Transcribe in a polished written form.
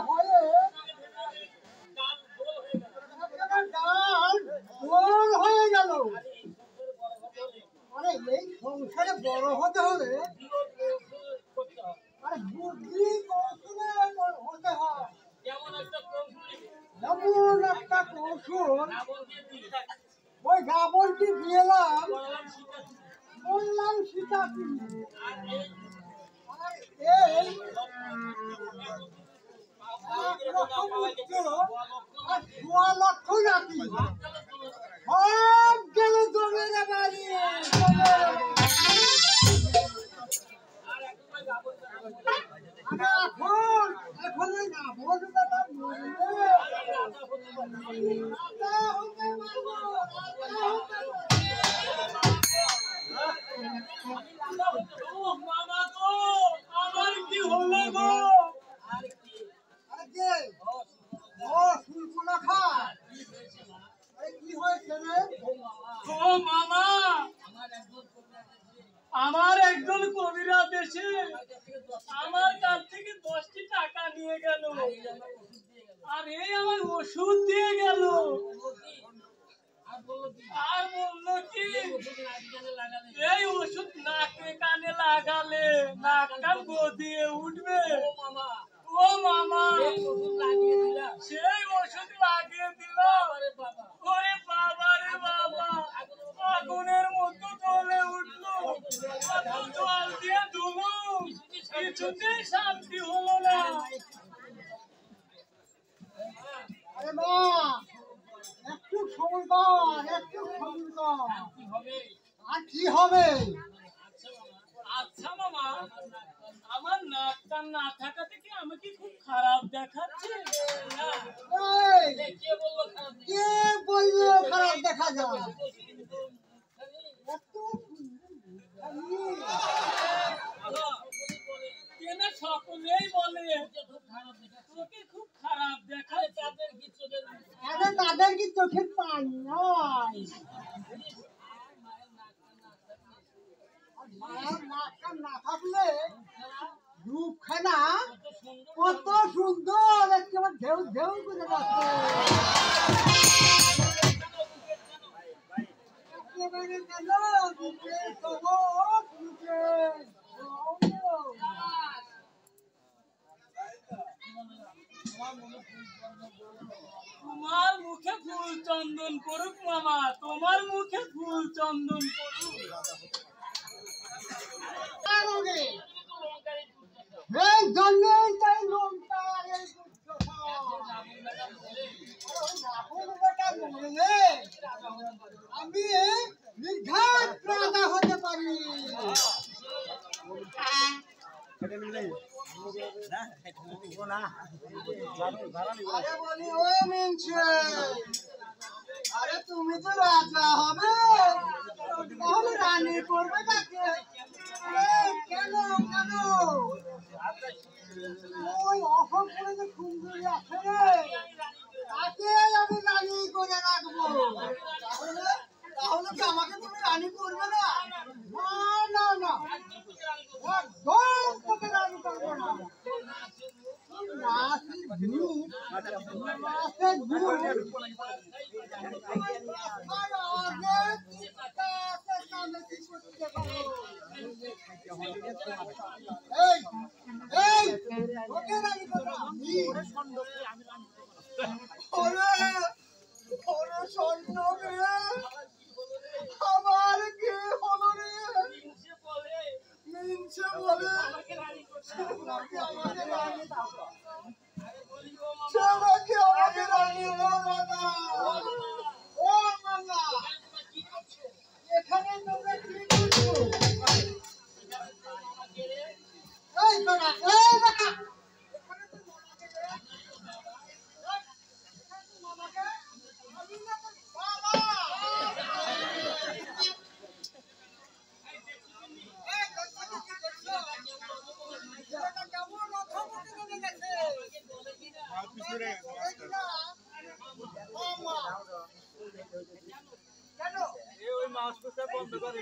হয়ে গোল হয়ে গেল। আরে এই সংসারে বড় হতে হলে আরে বুদ্ধি কৌশলে হতে হয়। এমন একটা কৌশল ওই রাবণকে দিয়েলাম, বললাম সীতা কি এই সোয়া লক্ষ জাতি সব গেল জমের বাড়ি। এখন এখন ওই রাবণ বেটা মরবে, রাজা হতে পারবো, রাজা হতে মামা গো, আমার কি হলো গো? আরে ও ফুলকুলা খা, আরে কি হয়েছে রে? ও মামা, আমার একজন কবিরাজ এসে আমার কাছ থেকে 10টি টাকা নিয়ে গেল, আর এই আমার ওষুধ দিয়ে গেল, আর বললো কি এই ওষুধ নাকে কানে লাগালে নাক কান গদিয়ে উঠবে। ও মামা, সেই ওষুধ লাগিয়ে দিলাম, ওরে বাবা রে বাবা, আগুনের মতো জ্বলে উঠলো, জল দিয়ে ধুলুম, কিছুতেই শান্তি হলো না। আরে মা একটু সময় কর, একটু সময় কর, আর কি হবে? আচ্ছা মামা, আমার নাক কান না থাকা থেকে আমাকে খুব খারাপ দেখাচ্ছে? কে বললো খারাপ দেখা যায়? কেনা সকলেই বলে তোকে খুব খারাপ দেখাচ্ছে। আরে তাদের কি চোখের পানি নয়? মায়ের নাক কান না থাকলে রূপখানা কত সুন্দর, একেবারে ঢেউ ঢেউ করে যাচ্ছে, একেবারে যেন রূপের জগৎ, রূপের তোমার মুখে ফুল চন্দন করুক মামা, তোমার মুখে ফুল চন্দন করুক। এই জন্যই তাই লঙ্কার এই আমি নির্ঘাত রাজা হতে পারি। আরে বলি ও মিনছে, আরে তুমি তো রাজা হবে, তাহলে রানী করবে কাকে? কেন কেন ওই অসংখ্য যে সুন্দরী আছে রে, তাকে আমি রানী করে রাখবো। তাহলে কি আমাকে তুমি রানী করবে না? না না না, একদম তোকে রানী করবো না। আমার কে হলো রে? মিনছে বলে আমাকে রানী ও মামা, এখানে তোমরা কি করছো? এই বাবা, এই বাবা, এখানে তো মামাকে আমি না তো বাবা। কেমন রথমতে চলে গেছে? কেন ওই মাছ বন্ধ করে